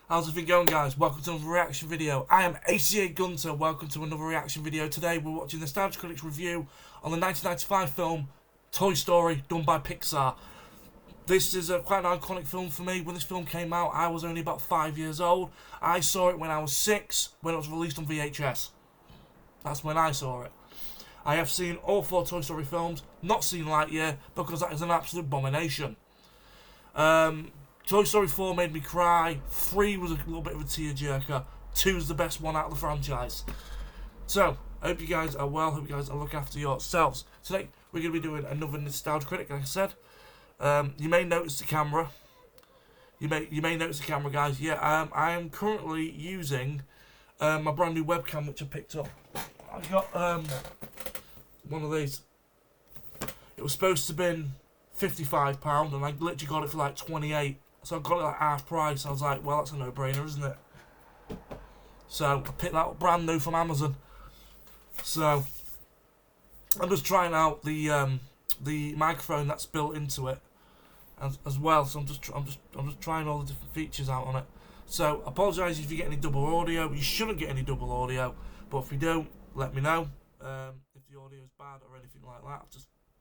How's everything going, guys? Welcome to another reaction video. I am ACA Guenter. Welcome to another reaction video. Today we're watching Nostalgia Critic's review on the 1995 film Toy Story, done by Pixar. This is quite an iconic film for me. When this film came out, I was only about 5 years old. I saw it when I was 6, when it was released on VHS. That's when I saw it. I have seen all 4 Toy Story films, not seen Lightyear, because that is an absolute abomination. Toy Story 4 made me cry, 3 was a little bit of a tearjerker, 2 is the best one out of the franchise. So, I hope you guys are well, hope you guys are looking after yourselves. Today, we're going to be doing another Nostalgia Critic, like I said. You may notice the camera. You may notice the camera, guys. Yeah, I am currently using my brand new webcam, which I picked up. I got one of these. It was supposed to be £55, and I literally got it for like 28. So I got it at half price. I was like, well, that's a no-brainer, isn't it? So I picked that up brand new from Amazon. So I'm just trying out the microphone that's built into it as well. So I'm just trying all the different features out on it. So apologise if you get any double audio. You shouldn't get any double audio, but if you do, let me know. If the audio is bad or anything like that,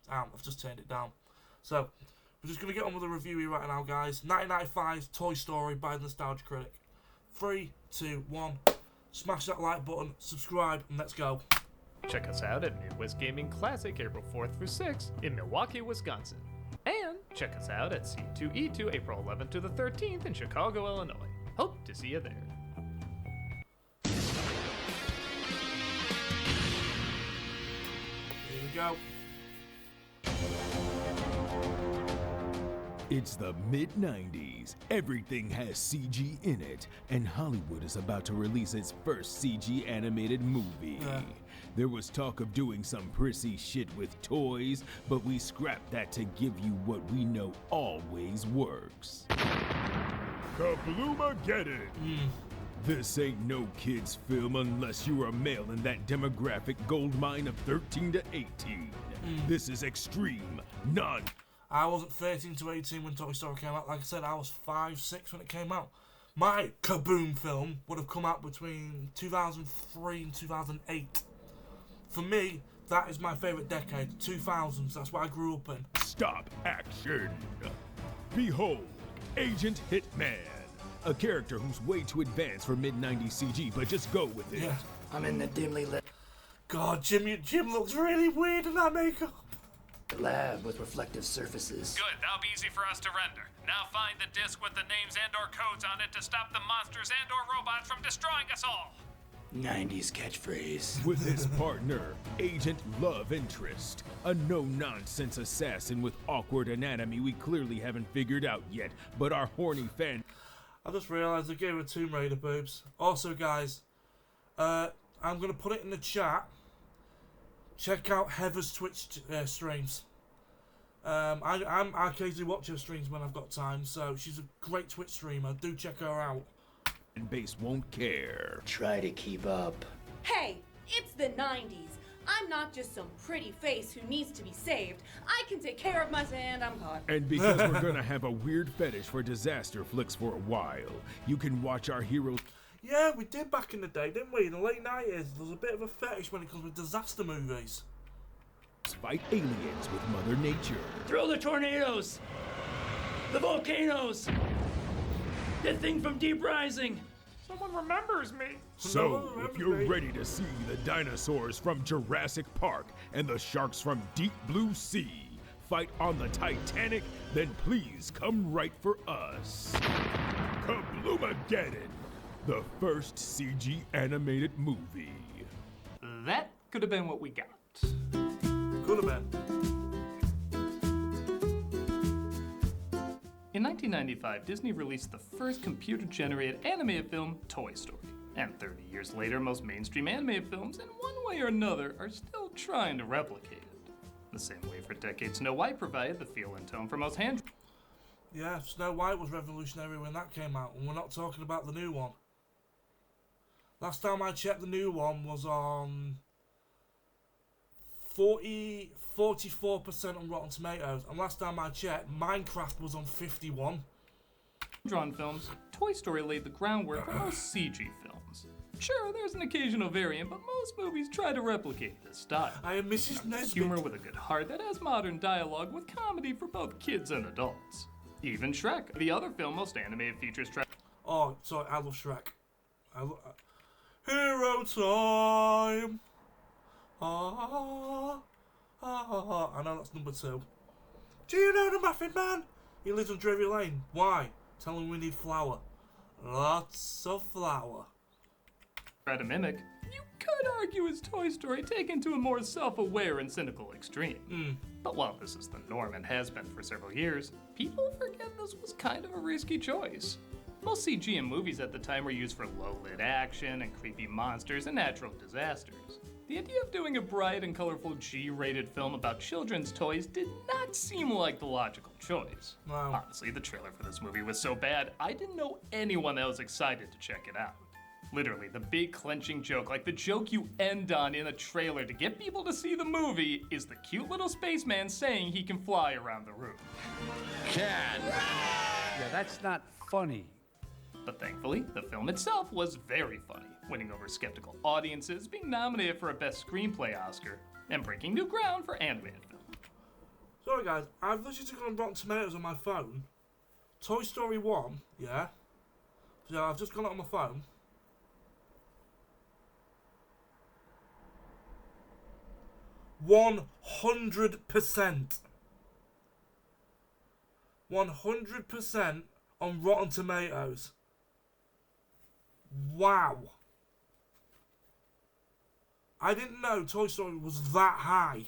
I've just turned it down. So we're just going to get on with the review here right now, guys. 1995's Toy Story by the Nostalgia Critic. 3, 2, 1. Smash that like button, subscribe, and let's go. Check us out at Midwest Gaming Classic April 4th through 6th in Milwaukee, Wisconsin. And check us out at C2E2 April 11th to the 13th in Chicago, Illinois. Hope to see you there. Here we go. It's the mid-90s. Everything has CG in it, and Hollywood is about to release its first CG animated movie. There was talk of doing some prissy shit with toys, but we scrapped that to give you what we know always works. Kabloomageddon! This ain't no kids film unless you're a male in that demographic gold mine of 13 to 18. This is extreme, I wasn't 13 to 18 when Toy Story came out. Like I said, I was 5, 6 when it came out. My Kaboom film would have come out between 2003 and 2008. For me, that is my favourite decade, 2000s. That's what I grew up in. Stop action! Behold, Agent Hitman. A character who's way too advanced for mid-90s CG, but just go with it. Yeah. I'm in the dimly lit God, Jim looks really weird in that makeup. lab with reflective surfaces. Good, that'll be easy for us to render. Now find the disc with the names and or codes on it to stop the monsters and or robots from destroying us all. 90s catchphrase. With his partner, Agent Love Interest, a no-nonsense assassin with awkward anatomy we clearly haven't figured out yet, but our horny fan... I just realised I gave her Tomb Raider boobs. Also, guys, I'm going to put it in the chat. Check out Heather's Twitch streams. I occasionally watch her streams when I've got time, so she's a great Twitch streamer. Do check her out. And base won't care. Try to keep up. Hey, it's the 90s. I'm not just some pretty face who needs to be saved. I can take care of myself, and I'm caught. And because we're gonna have a weird fetish for disaster flicks for a while, you can watch our heroes... Yeah, we did back in the day, didn't we? In the late 90s, there was a bit of a fetish when it comes with disaster movies. fight aliens with Mother Nature. Throw the tornadoes! The volcanoes! The thing from Deep Rising! Someone remembers me. So, if you're ready to see the dinosaurs from Jurassic Park and the sharks from Deep Blue Sea fight on the Titanic, then please come right for us. Kabloomageddon, the first CG animated movie. That could have been what we got. Could have been. In 1995, Disney released the first computer-generated animated film, Toy Story. And 30 years later, most mainstream animated films, in one way or another, are still trying to replicate it. The same way for decades, Snow White provided the feel and tone for most hand... Yeah, Snow White was revolutionary when that came out, and we're not talking about the new one. Last time I checked, the new one was on 44% on Rotten Tomatoes, and last time I checked, Minecraft was on 51. drawn films, Toy Story laid the groundwork for most CG films. Sure, there's an occasional variant, but most movies try to replicate this style. I am Mrs. Nesbit. Humor with a good heart that has modern dialogue with comedy for both kids and adults. Even Shrek, the other film most animated features Shrek. Oh, sorry, I love Shrek. Hero time. I know that's number 2. Do you know the Muffin Man? He lives on Drury Lane. Why? Tell him we need flour. Lots of flour. Try to mimic, you could argue is Toy Story taken to a more self-aware and cynical extreme. But while this is the norm and has been for several years, people forget this was kind of a risky choice. Most CG in movies at the time were used for low-lit action and creepy monsters and natural disasters. The idea of doing a bright and colorful G-rated film about children's toys did not seem like the logical choice. Wow. Honestly, the trailer for this movie was so bad, I didn't know anyone that was excited to check it out. Literally, the big clenching joke, like the joke you end on in a trailer to get people to see the movie, is the cute little spaceman saying he can fly around the room. Yeah, that's not funny. But thankfully, the film itself was very funny, winning over skeptical audiences, being nominated for a Best Screenplay Oscar, and breaking new ground for animated film. Sorry guys, I've literally gone on Rotten Tomatoes on my phone. Toy Story 1, yeah? So I've just gone on my phone. 100%. 100% on Rotten Tomatoes. Wow. I didn't know Toy Story was that high.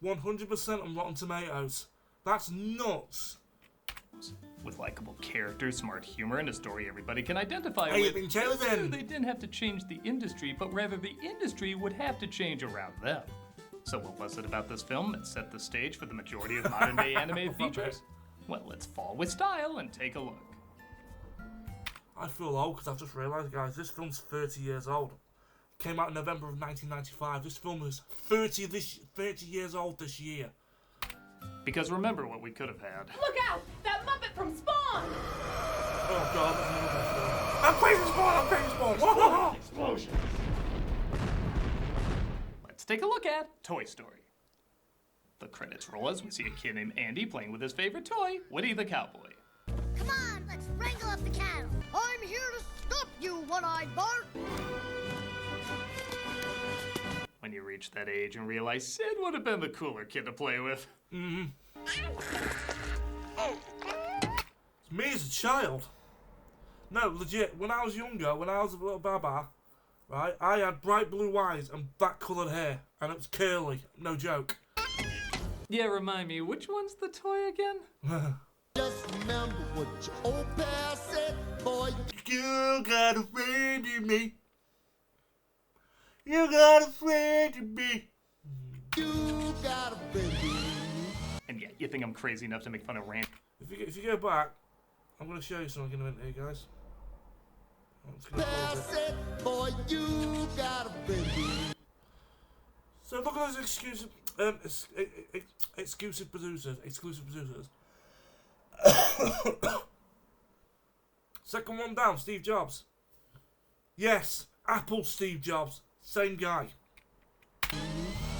100% on Rotten Tomatoes. That's nuts. With likable characters, smart humor, and a story everybody can identify Hey, with. you've been chosen. They didn't have to change the industry, but rather the industry would have to change around them. So what was it about this film that set the stage for the majority of modern-day animated features? Well, let's fall with style and take a look. I feel old because I've just realised, guys, this film's 30 years old. Came out in November of 1995. This film is 30 years old this year. Because remember what we could have had. Look out! That Muppet from Spawn! Oh god, I'm crazy Spawn! I'm crazy Spawn! Whoa! Explosion. Let's take a look at Toy Story. The credits roll as we see a kid named Andy playing with his favorite toy, Woody the Cowboy. Come on, let's wrangle up the cattle. I'm here to stop you, one-eyed Bart. When you reach that age and realize Sid would have been the cooler kid to play with. It's me as a child. No, legit, when I was younger, when I was a little baba, right, I had bright blue eyes and black coloured hair, and it was curly, no joke. Yeah, remind me, which one's the toy again? Just remember what your old past said, boy. You got a friend in me. You got a friend in me. You got a friend in me. And yeah, you think I'm crazy enough to make fun of Randy? If you go back, I'm going to show you something in a minute here, guys. I'm just gonna pause it. Pass it, boy. You got a friend in me. So look at those exclusive producers. Second one down, Steve Jobs. Yes, Apple Steve Jobs. Same guy.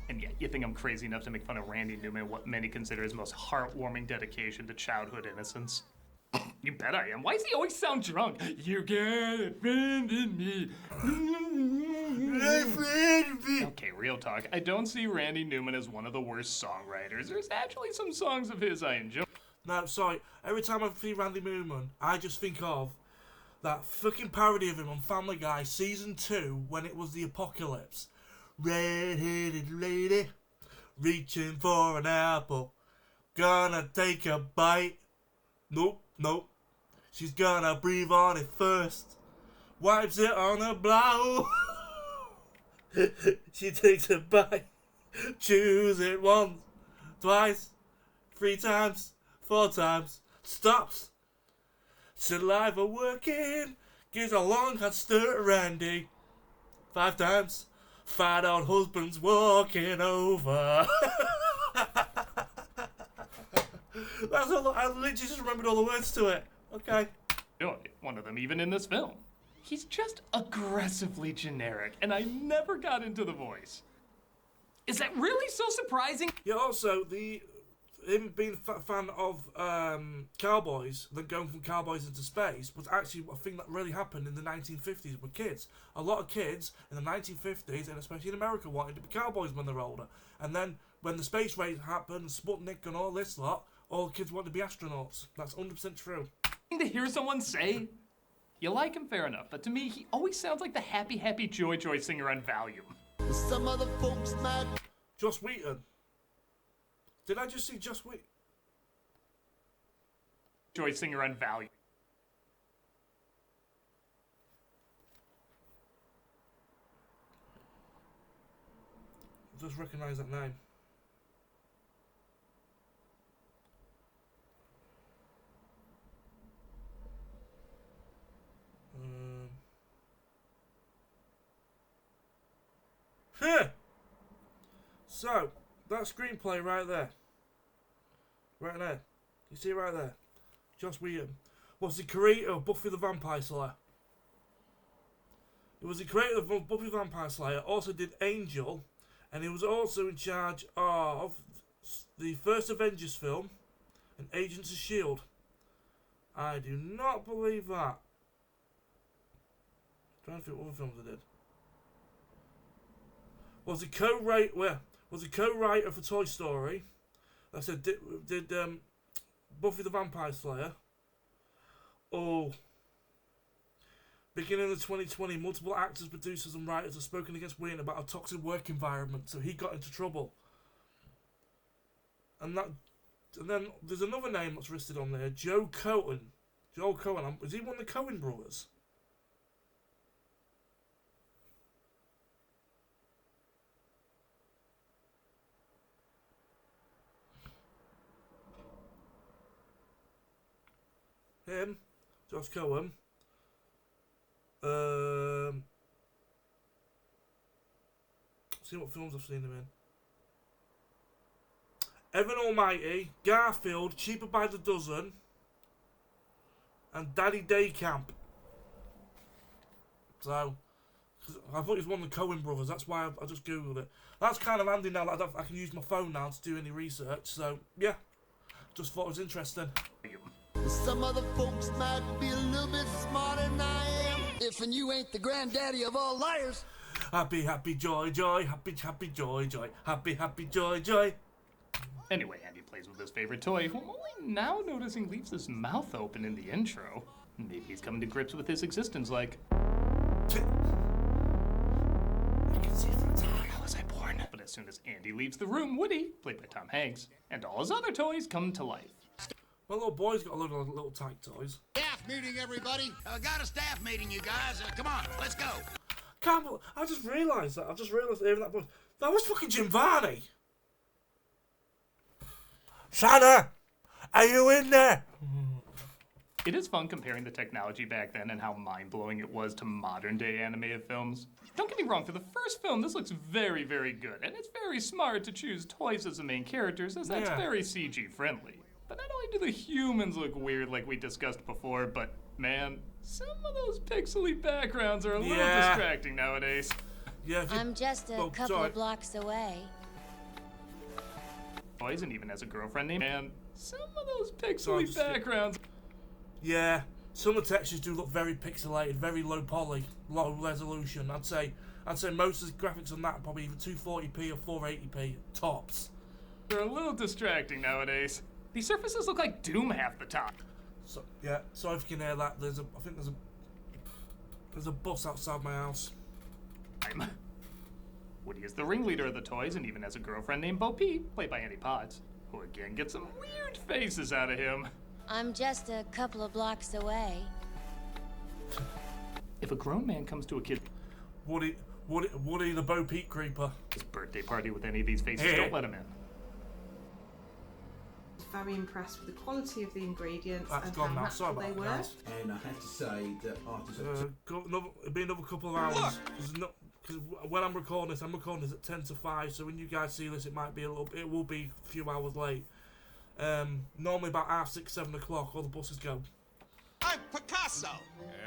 And yeah, you think I'm crazy enough to make fun of Randy Newman, what many consider his most heartwarming dedication to childhood innocence? You bet I am. Why does he always sound drunk? You got a friend in me. Okay, real talk. I don't see Randy Newman as one of the worst songwriters. There's actually some songs of his I enjoy. No, sorry. Every time I see Randy Newman, I just think of that fucking parody of him on Family Guy Season 2 when it was the apocalypse. Red-headed lady, reaching for an apple. Gonna take a bite. Nope. She's gonna breathe on it first. Wipes it on her blow. She takes a bite. Chews it once, twice, 3 times, 4 times. Stops. Saliva working. Gives a long hot stir to Randy. 5 times. Fat old husband's walking over. That's all. I literally just remembered all the words to it. Okay. One of them even in this film. He's just aggressively generic, and I never got into the voice. Is that really so surprising? Yeah, also, him being a fan of cowboys, then going from cowboys into space, was actually a thing that really happened in the 1950s with kids. A lot of kids in the 1950s, and especially in America, wanted to be cowboys when they were older. And then, when the space race happened, Sputnik and all this lot, all the kids wanted to be astronauts. That's 100% true. To hear someone say, you like him, fair enough, but to me, he always sounds like the happy, happy joy, joy singer on Valium. Some other folks might. Joss Whedon. Did I just see Joss Whedon? Joy singer on Valium. I just recognise that name. So, that screenplay right there. Right there. You see it right there? Joss Whedon was the creator of Buffy the Vampire Slayer. He was the creator of Buffy the Vampire Slayer, also did Angel, and he was also in charge of the first Avengers film and Agents of S.H.I.E.L.D. I do not believe that. I'm trying to think what other films I did. Was a co-writer for Toy Story. I said did Buffy the Vampire Slayer. Oh. Beginning of 2020, multiple actors, producers and writers have spoken against Whedon about a toxic work environment, so he got into trouble. And then there's another name that's listed on there, Joe Cohen. Joe Cohen, is he one of the Cohen brothers? Him, Josh Cohen. See what films I've seen him in. Evan Almighty, Garfield, Cheaper by the Dozen, and Daddy Day Camp. So, I thought he was one of the Coen brothers. That's why I just googled it. That's kind of handy now that I can use my phone now to do any research. So yeah, just thought it was interesting. Some other folks might be a little bit smarter than I am. If and you ain't the granddaddy of all liars. Happy, happy, joy, joy. Happy, happy, joy, joy. Happy, happy, joy, joy. Anyway, Andy plays with his favorite toy, who I'm only now noticing leaves his mouth open in the intro. Maybe he's coming to grips with his existence like... I can see through time. How was I born? But as soon as Andy leaves the room, Woody, played by Tom Hanks, and all his other toys come to life. My little boy's got a lot of little tight toys. Staff meeting, everybody. Got a staff meeting, you guys. Come on, let's go. I just realised that. Hearing that voice. That was fucking Jim Varney. Santa, are you in there? It is fun comparing the technology back then and how mind-blowing it was to modern-day animated films. Don't get me wrong, for the first film, this looks very, very good, and it's very smart to choose toys as the main characters, as that's very CG-friendly. But not only do the humans look weird like we discussed before, but, man, some of those pixely backgrounds are a little distracting nowadays. Yeah, I'm just a couple of blocks away. Toys, and even has a girlfriend named, and some of those pixely backgrounds... Yeah, some of the textures do look very pixelated, very low poly, low resolution. I'd say most of the graphics on that are probably either 240p or 480p tops. They're a little distracting nowadays. These surfaces look like Doom half the time. So yeah, sorry if you can hear that. I think there's a bus outside my house. Woody is the ringleader of the toys and even has a girlfriend named Bo Peep, played by Annie Potts, who again gets some weird faces out of him. I'm just a couple of blocks away. If a grown man comes to a kid... Woody the Bo Peep creeper. His birthday party with any of these faces, don't let him in. Very impressed with the quality of the ingredients and gone how now. natural they were. And I have to say that artists... It'll be another couple of hours. Because when I'm recording this at 10 to 5, so when you guys see this, it will be a few hours late. Normally about 6, 7 o'clock, all the buses go. I'm Picasso.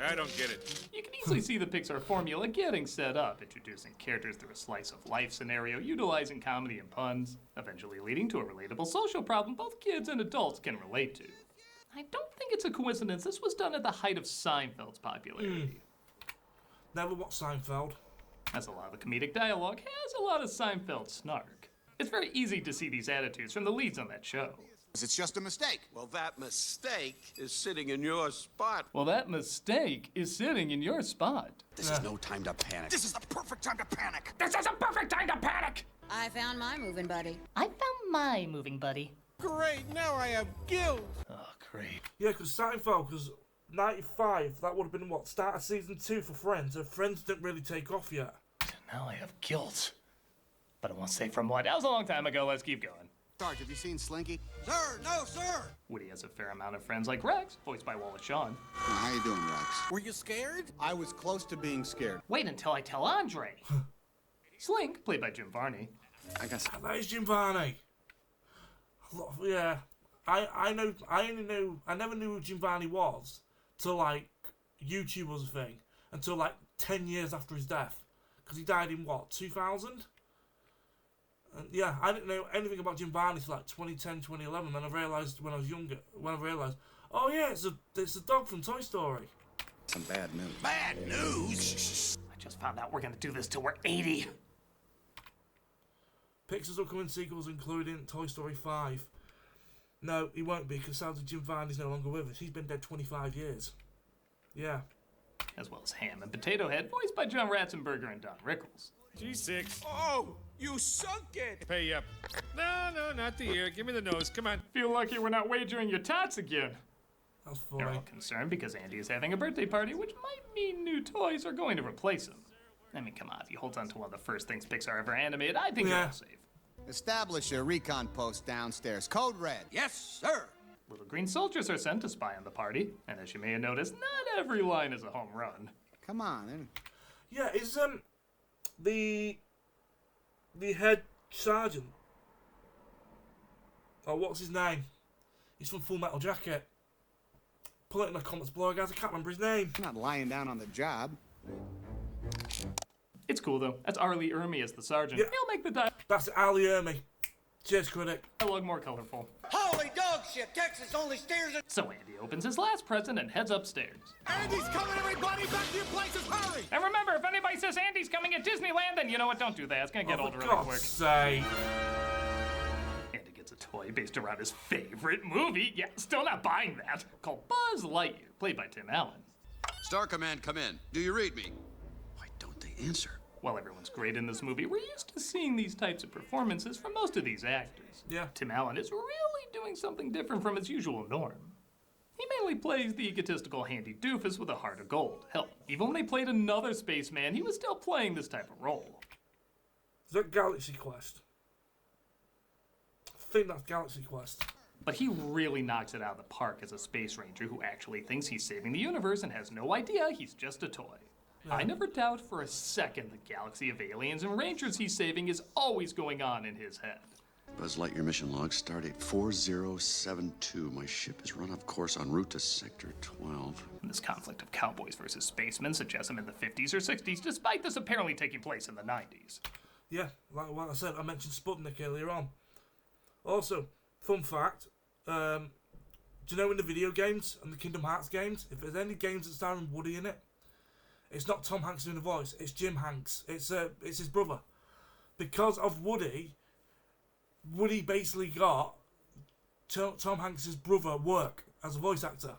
I don't get it. You can easily see the Pixar formula getting set up, introducing characters through a slice-of-life scenario, utilizing comedy and puns, eventually leading to a relatable social problem both kids and adults can relate to. I don't think it's a coincidence this was done at the height of Seinfeld's popularity. Never watched Seinfeld. As a lot of the comedic dialogue has a lot of Seinfeld snark. It's very easy to see these attitudes from the leads on that show. It's just a mistake. Well, that mistake is sitting in your spot. Well, that mistake is sitting in your spot. This is no time to panic. This is the perfect time to panic. This is a perfect time to panic! I found my moving buddy. I found my moving buddy. Great, now I have guilt. Oh, great. Yeah, because Seinfeld, because 95, that would have been what, start of season 2 for Friends, and Friends didn't really take off yet. Now I have guilt. But I won't say from what. That was a long time ago. Let's keep going. Sarge, have you seen Slinky? Sir, no, sir. Woody has a fair amount of friends like Rex, voiced by Wallace Shawn. How you doing, Rex? Were you scared? I was close to being scared. Wait until I tell Andre. Slink, played by Jim Varney. I guess. That is Jim Varney. Yeah. I never knew who Jim Varney was till, like, YouTube was a thing. Until, like, 10 years after his death. Because he died in, what, 2000? And yeah, I didn't know anything about Jim Varney till like 2010, 2011. Then I realised when I was younger, oh yeah, it's a dog from Toy Story. Some bad news. Bad news? I just found out we're gonna do this till we're 80. Pixar's upcoming sequels including Toy Story 5. No, he won't be, because sadly Jim Varney's no longer with us. He's been dead 25 years. Yeah. As well as Ham and Potato Head, voiced by John Ratzenberger and Don Rickles. G6. Oh, you sunk it. Pay up. No, not the ear. Give me the nose. Come on. Feel lucky we're not wagering your tots again. That's funny. They're all concerned because Andy is having a birthday party, which might mean new toys are going to replace him. I mean, come on, if he holds on to one of the first things Pixar ever animated, I think you're all safe. Establish a recon post downstairs. Code red. Yes, sir. Little green soldiers are sent to spy on the party, and as you may have noticed, not every line is a home run. Come on. Yeah, is the head sergeant, oh, what's his name? He's from Full Metal Jacket. Pull it in the comments below, guys. I can't remember his name. I'm not lying down on the job. It's cool though. That's Arlie Ermey as the sergeant. Yeah. He'll make the That's Ali Ermey. Cheers, critic. dialogue more colorful. Holy dog shit! Texas only steers it. So Andy opens his last present and heads upstairs. Andy's coming, everybody! Back to your places, hurry! And remember, if anybody says Andy's coming at Disneyland, then you know what? Don't do that. It's gonna get old really God's quick. sake. Andy gets a toy based around his favorite movie. Yeah, still not buying that. Called Buzz Lightyear, played by Tim Allen. Star Command, come in. Do you read me? Why don't they answer? While everyone's great in this movie, we're used to seeing these types of performances from most of these actors. Yeah. Tim Allen is really doing something different from his usual norm. He mainly plays the egotistical handy doofus with a heart of gold. Hell, even when he played another spaceman, he was still playing this type of role. Is that Galaxy Quest? I think that's Galaxy Quest. But he really knocks it out of the park as a space ranger who actually thinks he's saving the universe and has no idea he's just a toy. I never doubt for a second the galaxy of aliens and rangers he's saving is always going on in his head. Buzz Lightyear mission log, stardate 4072. My ship is run off course en route to Sector 12. And this conflict of cowboys versus spacemen suggests him in the 50s or 60s, despite this apparently taking place in the 90s. Yeah, like I said, I mentioned Sputnik earlier on. Also, fun fact, do you know in the video games and the Kingdom Hearts games, if there's any games that starring Woody in it, it's not Tom Hanks doing the voice, it's Jim Hanks. It's his brother. Because of Woody basically got Tom Hanks' brother work as a voice actor.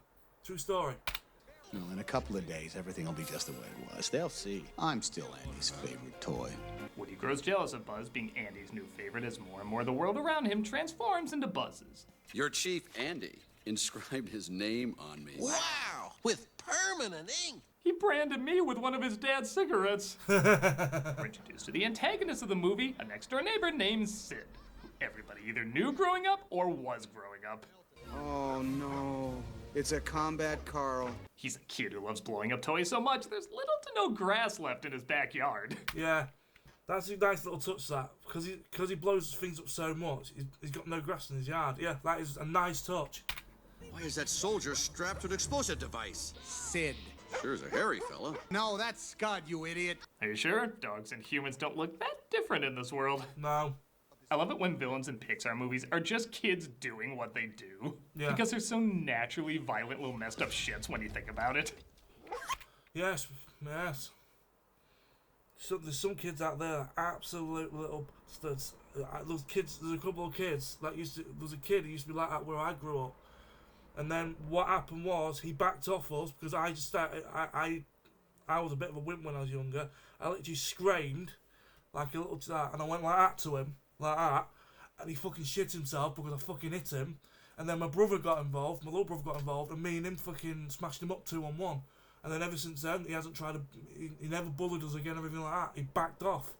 True story. Well, in a couple of days, everything will be just the way it was. They'll see. I'm still Andy's favorite toy. Woody grows jealous of Buzz being Andy's new favorite as more and more of the world around him transforms into Buzz's. Your chief, Andy, inscribed his name on me. Wow! With permanent ink! He branded me with one of his dad's cigarettes. We're introduced to the antagonist of the movie, a next-door neighbor named Sid, who everybody either knew growing up or was growing up. Oh no, it's a Combat Carl. He's a kid who loves blowing up toys so much there's little to no grass left in his backyard. Yeah, that's a nice little touch, that, because he blows things up so much, he's got no grass in his yard. Yeah, that is a nice touch. Why is that soldier strapped to an explosive device? Sid. Sure is a hairy fella. No, that's Scud, you idiot. Are you sure? Dogs and humans don't look that different in this world. No. I love it when villains in Pixar movies are just kids doing what they do. Yeah. Because they're so naturally violent little messed up shits when you think about it. Yes, yes. So there's some kids out there, absolute little studs. Those kids, there's a couple of kids that there's a kid who used to be like that where I grew up. And then what happened was he backed off us because I just started, I was a bit of a wimp when I was younger. I literally screamed like a little and I went like that to him, like that, and he fucking shit himself because I fucking hit him. And then my brother got involved, my little brother got involved, and me and him fucking smashed him up 2-on-1. And then ever since then, he hasn't tried to, he never bullied us again, everything like that. He backed off.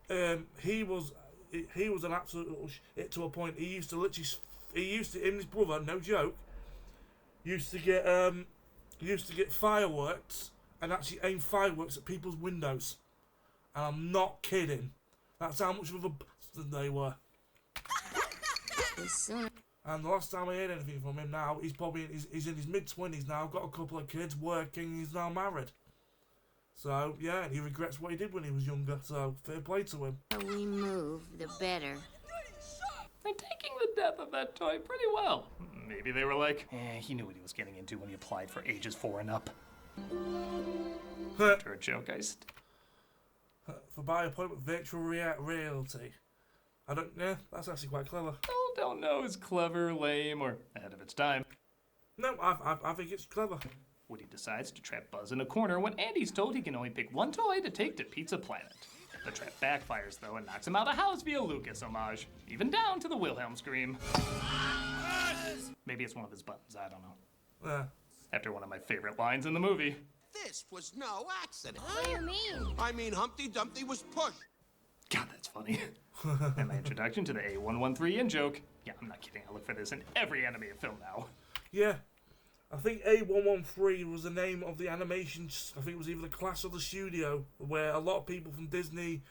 He was an absolute little shit to a point. He used to, him and his brother, no joke, used to get fireworks and actually aim fireworks at people's windows. And I'm not kidding. That's how much of a bastard they were. And the last time I heard anything from him now, he's in his mid-20s now, got a couple of kids, working, he's now married. So, yeah, and he regrets what he did when he was younger, so fair play to him. The more we move, the better. They're taking the death of that toy pretty well. Maybe they were like, he knew what he was getting into when he applied for ages 4 and up. After a joke, For by appointment virtual reality. That's actually quite clever. Don't know is clever, lame, or ahead of its time. No, I think it's clever. Woody decides to trap Buzz in a corner when Andy's told he can only pick one toy to take to Pizza Planet. The trap backfires, though, and knocks him out of the house via Lucas homage, even down to the Wilhelm scream. Maybe it's one of his buttons, I don't know. Yeah. After one of my favorite lines in the movie. This was no accident. What do you mean? I mean Humpty Dumpty was pushed. God, that's funny. And my introduction to the A113 in-joke. Yeah, I'm not kidding. I look for this in every animated film now. Yeah. I think A113 was the name of the animation. I think it was either the class or the studio where a lot of people from Disney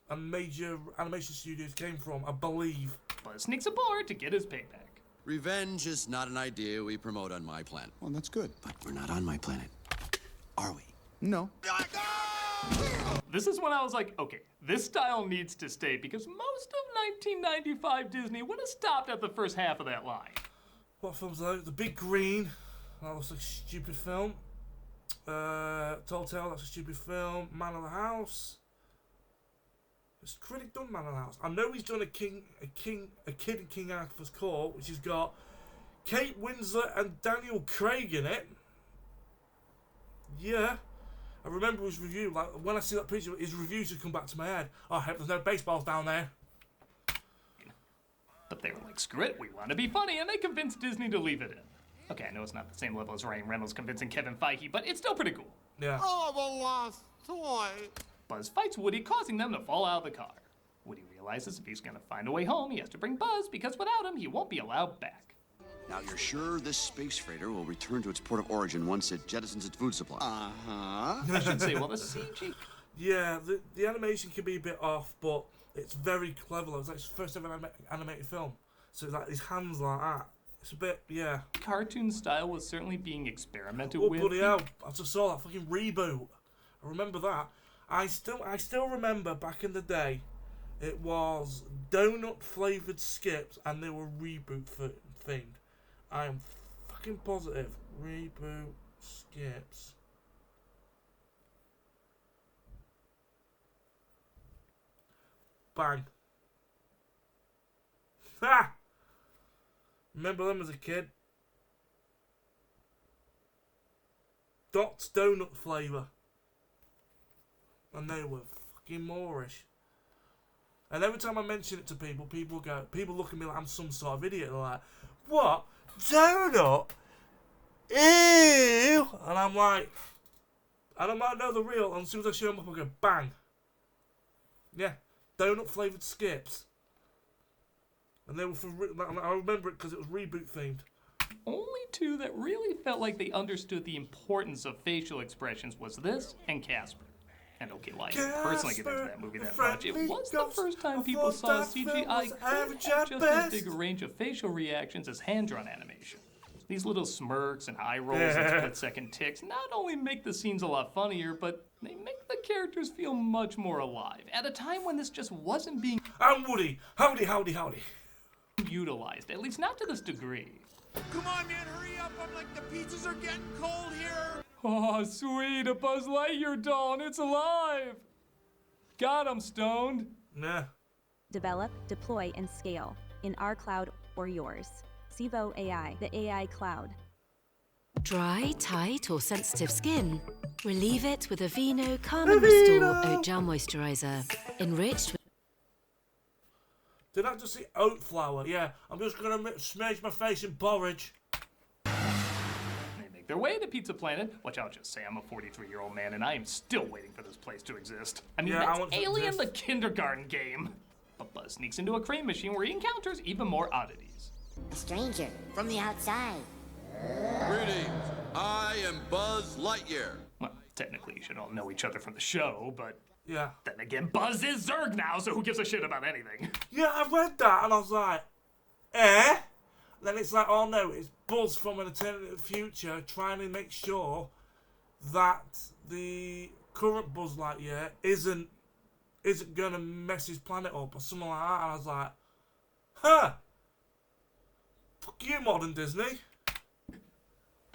and major animation studios came from, I believe. Buzz sneaks aboard to get his payback. Revenge is not an idea we promote on my planet. Well, that's good. But we're not on my planet, are we? No. This is when I was like, okay, this style needs to stay because most of 1995 Disney would have stopped at the first half of that line. What films are those? The Big Green. That looks like a stupid film. Tall Tale, that's a stupid film. Man of the House. Has Critic done Man of the House? I know he's done a Kid in King Arthur's Court, which has got Kate Winslet and Daniel Craig in it. Yeah. I remember his review, like, when I see that picture, his reviews just come back to my head. Oh, I hope there's no baseballs down there. But they were like, screw it, we want to be funny, and they convinced Disney to leave it in. Okay, I know it's not the same level as Ryan Reynolds convincing Kevin Feige, but it's still pretty cool. Yeah. Oh, the lost toy. Buzz fights Woody, causing them to fall out of the car. Woody realizes if he's going to find a way home, he has to bring Buzz, because without him, he won't be allowed back. Now, you're sure this space freighter will return to its port of origin once it jettisons its food supply? I should say, well, the CG... Yeah, the animation can be a bit off, but it's very clever. It's like his first ever animated film. So it's like his hands like that. It's a bit, yeah. Cartoon style was certainly being experimented Oh, with. bloody hell. I just saw that fucking reboot. I remember that. I still remember back in the day, it was donut flavoured skips and they were reboot themed. I am fucking positive. Reboot skips. Bang. Ha! Remember them as a kid? Dot's donut flavour. And they were fucking Moorish. And every time I mention it to people, people look at me like I'm some sort of idiot. They're like, what? Donut? Ew! And I'm like, and I might know the real, and as soon as I show them up, I go, bang. Yeah, donut flavoured skips. And they were I remember it because it was reboot themed. Only two that really felt like they understood the importance of facial expressions was this and Casper. And okay, well, I didn't personally get into that movie that much. It was the first time people saw CGI could have just as big a range of facial reactions as hand-drawn animation. These little smirks and eye rolls and split-second ticks not only make the scenes a lot funnier, but they make the characters feel much more alive, at a time when this just wasn't being... I'm Woody. Howdy. ...utilized, at least not to this degree. Come on, man, hurry up. I'm like, the pizzas are getting cold here. Oh, sweet, a Buzz Lightyear doll, and it's alive! God, I'm stoned. Nah. Develop, deploy, and scale in our cloud or yours. Sivo AI, the AI cloud. Dry, tight, or sensitive skin? Relieve it with Aveeno Calm and Restore Oat Gel Moisturizer. Enriched with... Did I just see oat flour? Yeah, I'm just gonna smudge my face in porridge. They make their way to Pizza Planet, which I'll just say I'm a 43-year-old man and I am still waiting for this place to exist. I mean, that's Alien the Kindergarten game. But Buzz sneaks into a crane machine where he encounters even more oddities. A stranger from the outside. Greetings, I am Buzz Lightyear. Well, technically you should all know each other from the show, but... Yeah. Then again, Buzz is Zurg now, so who gives a shit about anything? Yeah, I read that and I was like, eh? Then it's like, oh no, it's Buzz from an alternative future trying to make sure that the current Buzz Lightyear isn't gonna mess his planet up or something like that. And I was like, huh? Fuck you, modern Disney.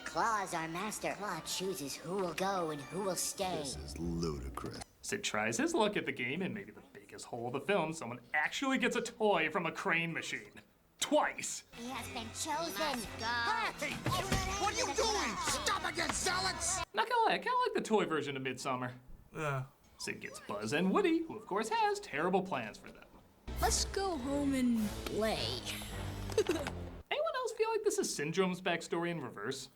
Claw is our master. Claw chooses who will go and who will stay. This is ludicrous. Sid tries his luck at the game, and maybe the biggest hole of the film, someone actually gets a toy from a crane machine. Twice. He has been chosen. Hey, what are you doing? Stop again, zealots! Not gonna lie, I kinda like the toy version of Midsummer. Yeah. Sid gets Buzz and Woody, who of course has terrible plans for them. Let's go home and play. Anyone else feel like this is Syndrome's backstory in reverse?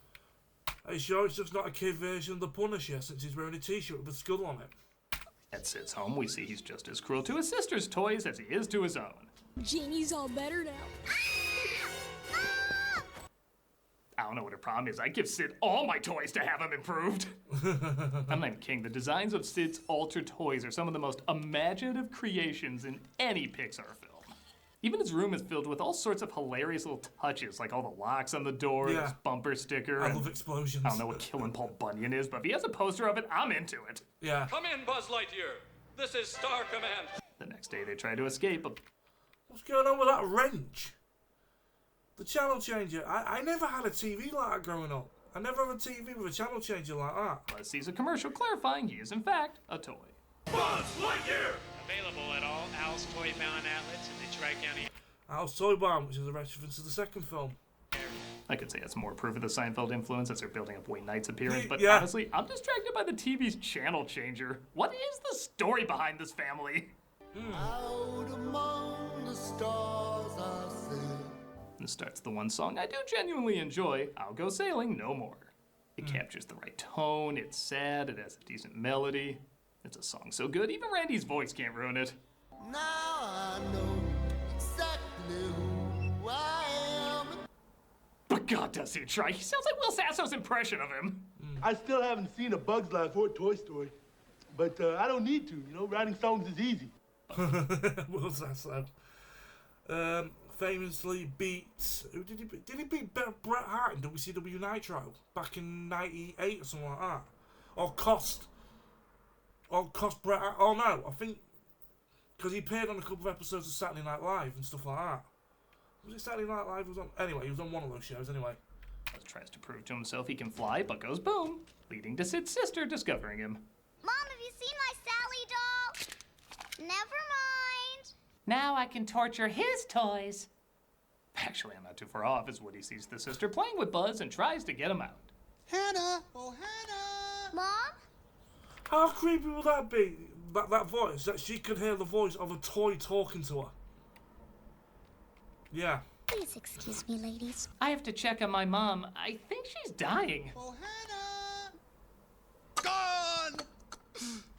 Are you sure it's just not a kid version of the Punisher since he's wearing a t-shirt with a skull on it? At Sid's home, we see he's just as cruel to his sister's toys as he is to his own. Jeannie's all better now. I don't know what her problem is. I give Sid all my toys to have him improved. I'm not kidding. The designs of Sid's altered toys are some of the most imaginative creations in any Pixar film. Even his room is filled with all sorts of hilarious little touches, like all the locks on the door, this bumper sticker. I love explosions. I don't know what Killin' Paul Bunyan is, but if he has a poster of it, I'm into it. Yeah. Come in, Buzz Lightyear. This is Star Command. The next day, they try to escape, but... What's going on with that wrench? The channel changer. I never had a TV like that growing up. I never had a TV with a channel changer like that. Buzz sees a commercial clarifying he is, in fact, a toy. Buzz Lightyear! Available at all Al's Toy Barn outlets in the Tri-County. Al's Toy Barn, which is a reference to the second film. I could say it's more proof of the Seinfeld influence as they're building up Wayne Knight's appearance, but honestly, I'm distracted by the TV's channel changer. What is the story behind this family? Out among the stars I sail. And starts the one song I do genuinely enjoy, I'll Go Sailing No More. It captures the right tone, it's sad, it has a decent melody. It's a song so good, even Randy's voice can't ruin it. Now I know exactly who I am. But God, does he try. He sounds like Will Sasso's impression of him. I still haven't seen A Bug's Life or Toy Story, but I don't need to. You know, writing songs is easy. Will Sasso. Famously beats... Who did he beat? Did he beat Bret Hart in WCW Nitro back in 98 or something like that? Or cost Bret Hart... Oh no, I think... Because he appeared on a couple of episodes of Saturday Night Live and stuff like that. Was it Saturday Night Live? Anyway, he was on one of those shows anyway. Buzz tries to prove to himself he can fly, but goes boom, leading to Sid's sister discovering him. Mom, have you seen my Sally doll? Never mind. Now I can torture his toys. Actually, I'm not too far off as Woody sees the sister playing with Buzz and tries to get him out. Hannah! Oh, Hannah! Mom? How creepy would that be? That voice, that she could hear the voice of a toy talking to her. Yeah. Please excuse me, ladies. I have to check on my mom. I think she's dying. Oh, Hannah! Gone!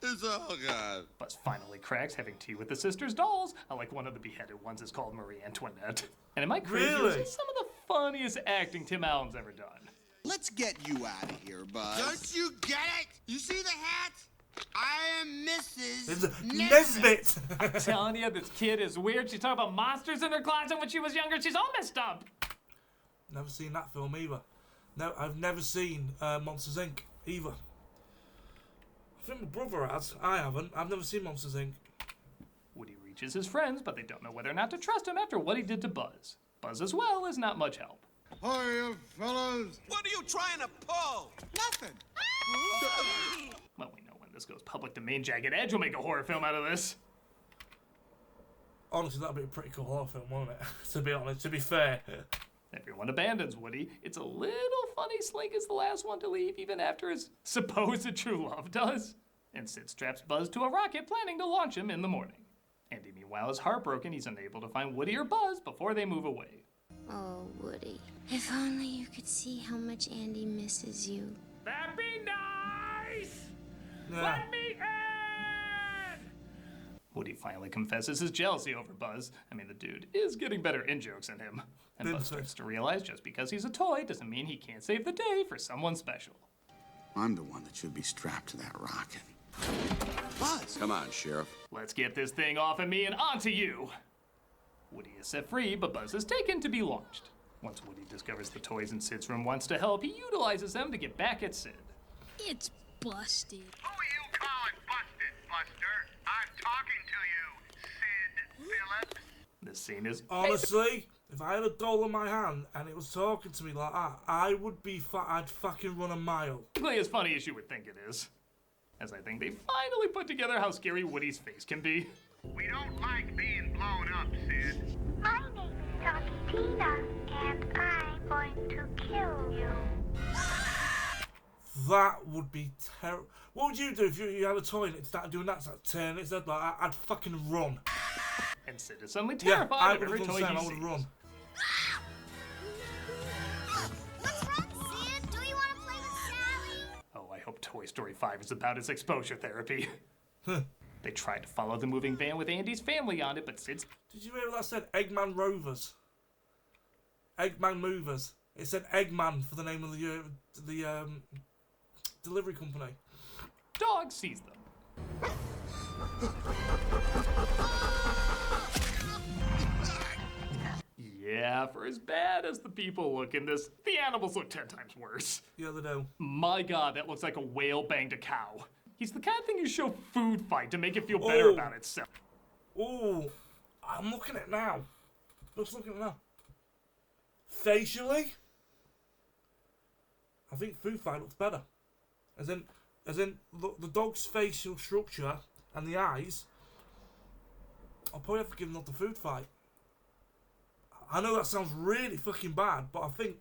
Oh, God. Buzz finally cracks having tea with the sister's dolls. I like one of the beheaded ones is called Marie Antoinette. And am I crazy? Really? This is some of the funniest acting Tim Allen's ever done. Let's get you out of here, Buzz. Don't you get it? You see the hat? I am Mrs. It's Nesbit. I'm telling you, this kid is weird. She's talking about monsters in her closet when she was younger. She's all messed up. Never seen that film either. No, I've never seen Monsters Inc. either. I think my brother has. I haven't. I've never seen Monsters Inc. Woody reaches his friends, but they don't know whether or not to trust him after what he did to Buzz. Buzz as well is not much help. Hiya, fellas. What are you trying to pull? Nothing. Well, we know when this goes public domain, Jagged Edge will make a horror film out of this. Honestly, that'd be a pretty cool horror film, wouldn't it? To be honest, to be fair. Everyone abandons Woody. It's a little funny Slink is the last one to leave, even after his supposed true love does. And Sid straps Buzz to a rocket, planning to launch him in the morning. Andy, meanwhile, is heartbroken. He's unable to find Woody or Buzz before they move away. Oh, Woody. If only you could see how much Andy misses you. That'd be nice! Yeah. Let me in! Woody finally confesses his jealousy over Buzz. I mean, the dude is getting better in-jokes than him. And Buzz starts to realize just because he's a toy doesn't mean he can't save the day for someone special. I'm the one that should be strapped to that rocket. Buzz! Come on, Sheriff. Let's get this thing off of me and onto you. Woody is set free, but Buzz is taken to be launched. Once Woody discovers the toys in Sid's room wants to help, he utilizes them to get back at Sid. It's busted. Who are you calling busted, Buster? I'm talking to you, Sid Phillips. This scene is... Honestly, if I had a doll in my hand and it was talking to me like that, I'd fucking run a mile. Basically as funny as you would think it is. As I think they finally put together how scary Woody's face can be. We don't like being blown up, Sid. My name is Tony Tina, and I'm going to kill you. That would be terrible. What would you do if you had a toy and it started doing that? Start turning its head like I'd fucking run. And Sid is suddenly terrified of every toy I he would sees. run. What's wrong, Sid? Do you want to play with Sally? Oh, I hope Toy Story 5 is about his exposure therapy. They tried to follow the moving van with Andy's family on it, but Sid's... Did you hear what that said? Eggman Rovers. Eggman Movers. It said Eggman for the name of the delivery company. dog sees them. Yeah, for as bad as the people look in this, the animals look 10 times worse. Yeah, they do. My God, that looks like a whale banged a cow. He's the kind of thing you show Food Fight to make it feel better about itself. Oh, I'm looking at it now. Just looking at it now. Facially, I think Food Fight looks better. As in, the dog's facial structure and the eyes. I'll probably have to give them up to Food Fight. I know that sounds really fucking bad, but I think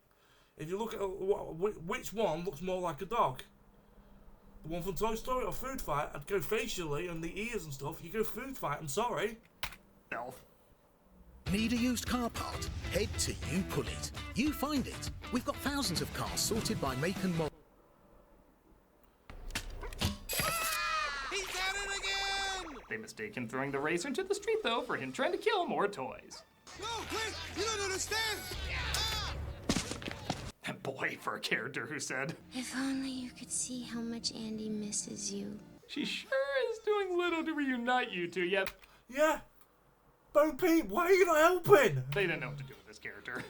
if you look at which one looks more like a dog, the one from Toy Story or Food Fight, I'd go facially and the ears and stuff. You go Food Fight. I'm sorry. Elf. Need a used car part? Head to You Pull It. You find it. We've got thousands of cars sorted by make and model. He's at it again! They mistake him throwing the racer into the street, though, for him trying to kill more toys. No, wait! You don't understand! And boy, for a character who said, If only you could see how much Andy misses you. She sure is doing little to reunite you two, yet... Yeah. Bo Peep, why are you not helping? They didn't know what to do with this character.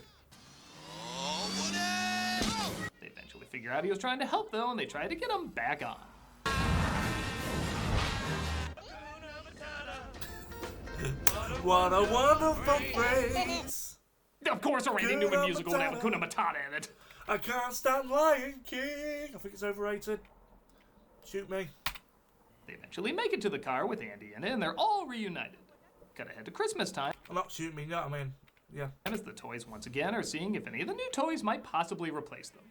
Oh, Woody! They eventually figure out he was trying to help, though, and they try to get him back on. What a wonderful phrase. Of course, a Randy Newman musical would have Hakuna Matata in it. I can't stand Lion King. I think it's overrated. Shoot me. They eventually make it to the car with Andy in it, and they're all reunited. Cut ahead to Christmas time. I'm not shooting me, you know what I mean? Yeah. And as the toys once again are seeing if any of the new toys might possibly replace them.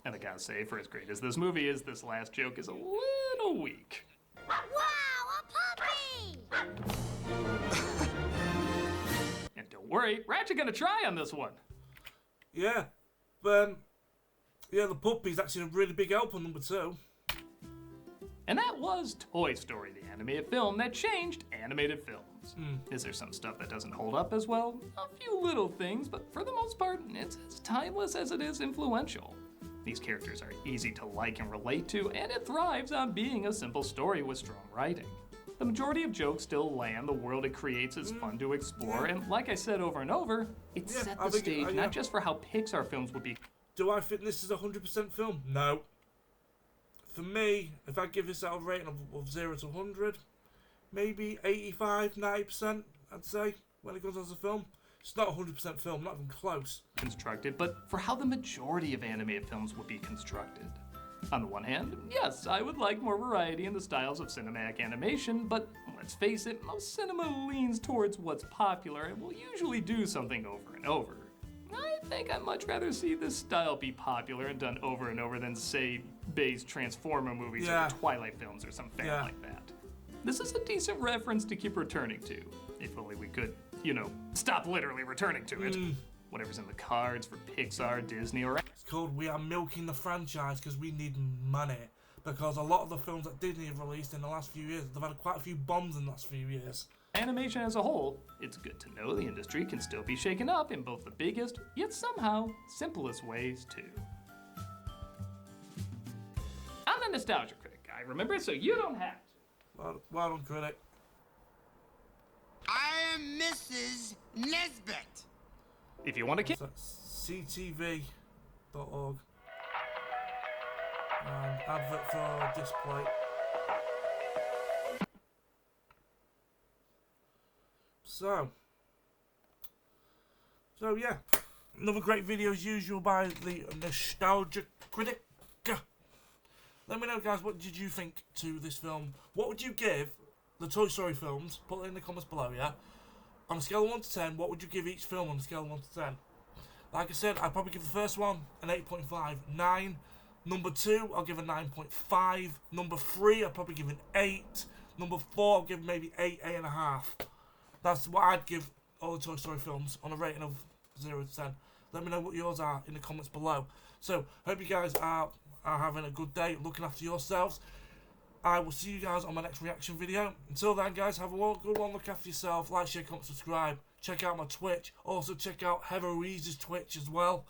And I gotta say, for as great as this movie is, this last joke is a little weak. Wow, a puppy! And don't worry, Ratchet gonna try on this one. Yeah. Yeah, the puppy's actually a really big help on number 2. And that was Toy Story, the animated film that changed animated films. Is there some stuff that doesn't hold up as well? A few little things, but for the most part, it's as timeless as it is influential. These characters are easy to like and relate to, and it thrives on being a simple story with strong writing. The majority of jokes still land, the world it creates is fun to explore, and like I said over and over, it set the stage not just for how Pixar films would be. Do I think this is a 100% film? No. For me, if I give this out a rating of 0 to 100, maybe 85, 90%, I'd say, when it comes as a film. It's not a 100% film, not even close. Constructed, but for how the majority of animated films would be constructed. On the one hand, yes, I would like more variety in the styles of cinematic animation, but let's face it, most cinema leans towards what's popular and will usually do something over and over. I think I'd much rather see this style be popular and done over and over than, say, base Transformer movies or Twilight films or some fan like that. This is a decent reference to keep returning to. If only we could, stop literally returning to it. Whatever's in the cards for Pixar, Disney, or... It's called We Are Milking the Franchise because we need money. Because a lot of the films that Disney have released in the last few years, they've had quite a few bombs in the last few years. Animation as a whole, it's good to know the industry can still be shaken up in both the biggest, yet somehow simplest ways too. I'm the Nostalgia Critic. I remember it so you don't have to. Well done, critic. I am Mrs. Nesbit. If you want to keep... ctv.org. And advert for display. So yeah, another great video as usual by the Nostalgia Critic. Let me know, guys, what did you think to this film? What would you give the Toy Story films? Put it in the comments below, yeah? On a scale of 1 to 10, what would you give each film on a scale of 1 to 10? Like I said, I'd probably give the first one an 8.5, 9. Number 2, I'll give a 9.5. Number 3, I'll probably give an 8. Number 4, I'll give maybe 8, 8.5. That's what I'd give all the Toy Story films on a rating of 0 to 10. Let me know what yours are in the comments below. So, hope you guys are having a good day, looking after yourselves. I will see you guys on my next reaction video. Until then, guys, have a good one, look after yourself, like, share, comment, subscribe. Check out my Twitch. Also, check out Heather Ruiz's Twitch as well.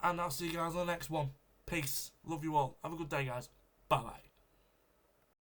And I'll see you guys on the next one. Peace. Love you all. Have a good day, guys. Bye-bye.